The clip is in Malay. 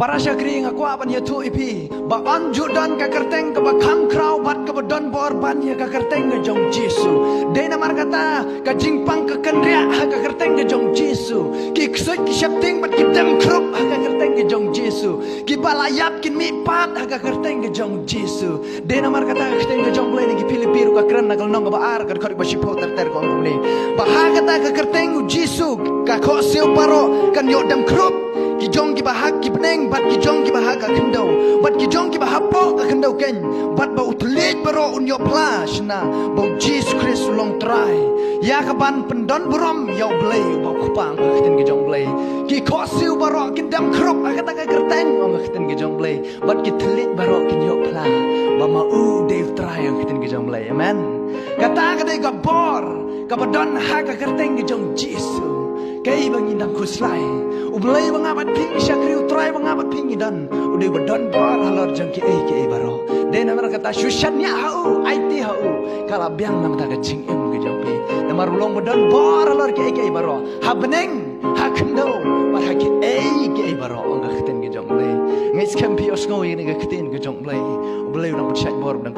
Para syakri ngaku apa dia tu ipi ba anju dan ka kerteng ka ba kham krau bat ka ba don bor ban ya ka kerteng ga jong Jesu de namar kata ka jingpang ka kenria ka kerteng ga jong Jesu ki ksoi ki shapting bat ki dem krup ka kerteng ga jong Jesu ki balayap kin mi pat ka kerteng ga jong Jesu de namar kata ka kerteng ga jong blai ni ki Filipiro ka kran nagal nong ba ar ka khori ba shipo ter ter ko ni ba ha kata ka kerteng Jesu ka kho siu paro kan yo dem krup ki jong ki bahak ki peneng bat ki jong ki bahak ka kendau bat ki jong ki bahak po ka kendau ken bat ba utlit baro unyo plash na bo Jesus Christ long try ya ka ban pendon brom yo blay ba kupang ka ten ki jong blay ki ko siu baro ki dam krop ka ta ka kerteng ong ka ten ki jong blay bat ki tlit baro ki yo pla ba ma u Dave try ka ten ki jong blay amen kata ka de ka bor ka badon ha ka kerteng ki jong Jesus kay bang indang kuslay ublay bang abat ping syakri utray bang abat ping idan udah bedon bar halor jangki ke baro den namar kata syushannya hau IT hau kala biang nam ta kacing em ke jampi namar ulong bedon bar halor ke baro ha beneng ha kendo bar ha ke baro ngak khten ke jamle ngais kampi osngo ini ke khten ke jamle ublay nam chat bor dang